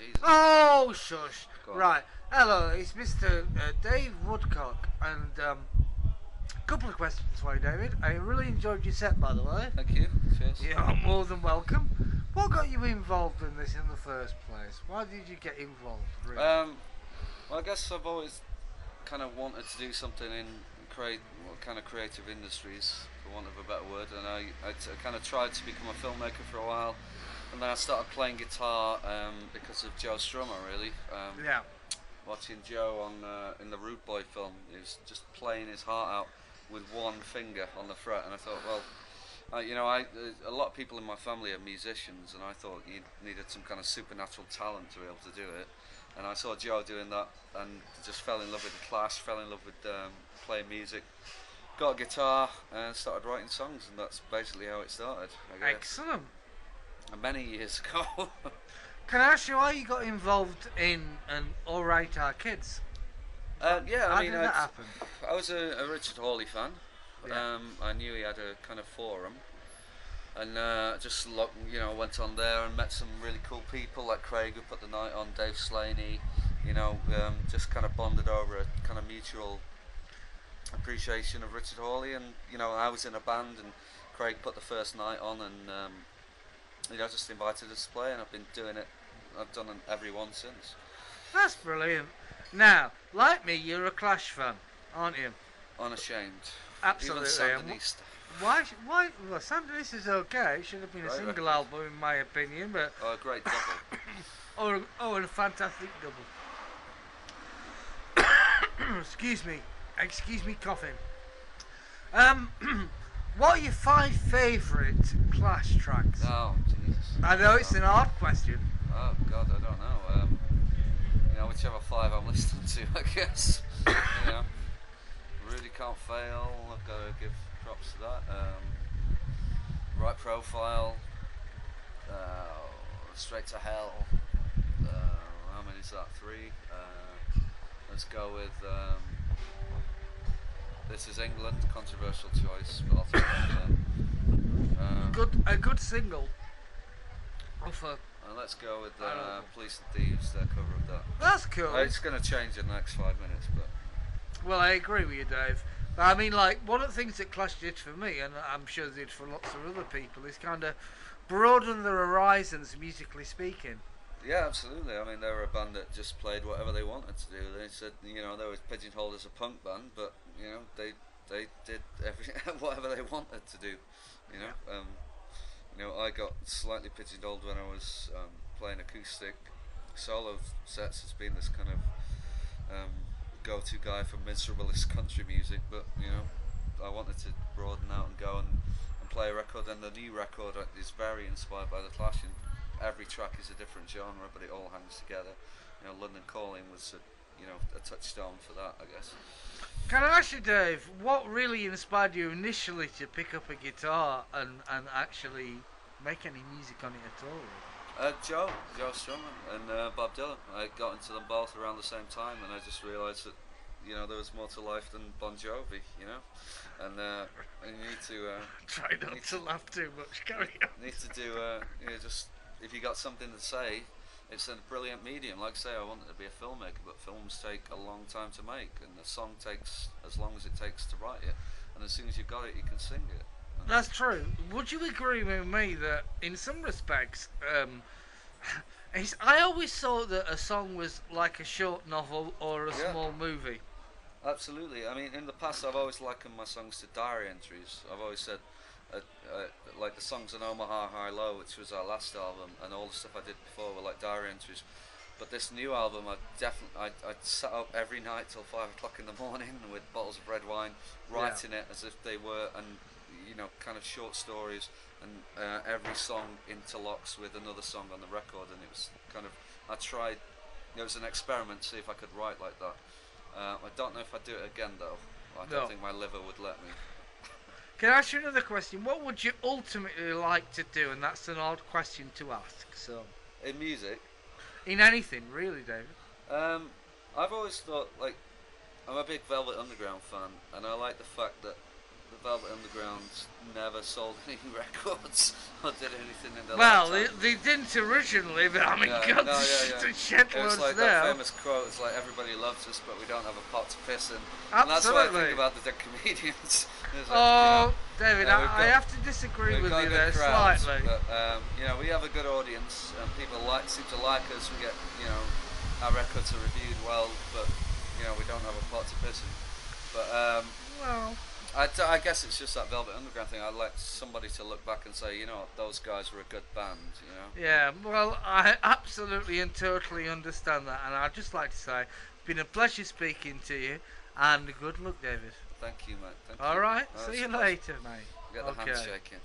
Jesus. Oh, shush. Go on. Right. Hello, it's Mr. Dave Woodcock, and a couple of questions for you, David. I really enjoyed your set, by the way. Thank you. Cheers. You're more than welcome. What got you involved in this in the first place? Why did you get involved, really? Well, I guess I've always kind of wanted to do something in kind of creative industries, for want of a better word. And I kind of tried to become a filmmaker for a while, and then I started playing guitar because of Joe Strummer, really. Yeah. Watching Joe on in the Rude Boy film, he was just playing his heart out with one finger on the fret, and I thought, well, a lot of people in my family are musicians, and I thought you needed some kind of supernatural talent to be able to do it. And I saw Joe doing that, and just fell in love with the Clash, fell in love with playing music, got a guitar, and started writing songs, and that's basically how it started, I guess. Excellent. And many years ago. Can I ask you why you got involved in an All Right Our Kids? Yeah, How did that happen? I was a Richard Hawley fan. Yeah. I knew he had a kind of forum, and went on there and met some really cool people like Craig, who put the night on, Dave Slaney. Just kind of bonded over a kind of mutual appreciation of Richard Hawley, and I was in a band, and Craig put the first night on, and just invited us to play, and I've been doing it. I've done every one since. That's brilliant. Now, like me, you're a Clash fan, aren't you? Unashamed. Absolutely. Even Sandinista. Why? Well, Sandinista is okay. It should have been a single album, in my opinion, but Oh, a great double. and a fantastic double. Excuse me, coughing. What are your 5 favourite Clash tracks? Oh, Jesus. I know it's an hard question. Oh, God, I don't know. Whichever 5 I'm listening to, I guess. Really Can't Fail, I've got to give props to that. Right Profile, Straight to Hell, how many is that? 3? Let's go with This Is England, controversial choice, but I'll throw that in there. A good single. Offer. And let's go with Police and Thieves, their cover of that. That's cool. It's going to change in the next 5 minutes, but... Well, I agree with you, Dave. I mean, like, one of the things that Clash did for me, and I'm sure they did for lots of other people, is kind of broaden their horizons, musically speaking. Yeah, absolutely. I mean, they were a band that just played whatever they wanted to do. They said, they were pigeonholed as a punk band, but, they did whatever they wanted to do, I got slightly pigeonholed when I was playing acoustic solo sets as being this kind of go-to guy for miserablest country music, but I wanted to broaden out and go and play a record, and the new record is very inspired by the Clash, and every track is a different genre, but it all hangs together. London Calling was a touchstone for that, I guess. Can I ask you, Dave, what really inspired you initially to pick up a guitar and actually make any music on it at all? Joe Strummer and Bob Dylan. I got into them both around the same time, and I just realised that there was more to life than Bon Jovi, and you need to try not to laugh too much. Carry on. Need to do just if you got something to say. It's a brilliant medium. Like I say, I wanted to be a filmmaker, but films take a long time to make, and the song takes as long as it takes to write it. And as soon as you've got it, you can sing it. That's true. Would you agree with me that, in some respects, I always thought that a song was like a short novel or a small movie? Absolutely. I mean, in the past, I've always likened my songs to diary entries. I've always said, like the songs on Omaha High Low, which was our last album, and all the stuff I did before were like diary entries. But this new album, I sat up every night till 5 o'clock in the morning with bottles of red wine, writing it as if they were, and kind of short stories, and every song interlocks with another song on the record, and it was kind of, I tried, it was an experiment to see if I could write like that. I don't know if I'd do it again though. I don't think my liver would let me. Can I ask you another question? What would you ultimately like to do? And that's an odd question to ask. So, in music, in anything really, David. I've always thought, like, I'm a big Velvet Underground fan, and I like the fact that the Velvet Underground never sold any records or did anything in their Well, lifetime. they didn't originally, but I mean, Yeah, God, no, yeah, yeah. the shed It was loads like that now. famous quote. It's like everybody loves us, but we don't have a pot to piss in. And that's what I think Absolutely. about the dead comedians. Is that, Oh, David, yeah, I have to disagree we've with got you a there good crowd, slightly. but we have a good audience, and people seem to like us. We get, our records are reviewed well, but we don't have a pot to piss in. But Well, I guess it's just that Velvet Underground thing. I'd like somebody to look back and say, those guys were a good band. yeah, well, I absolutely and totally understand that, and I'd just like to say it's been a pleasure speaking to you, and good luck, David. Thank you, mate. Thank All you. right, No, see it's you a pleasure. later, mate. Get the Okay. handshaking.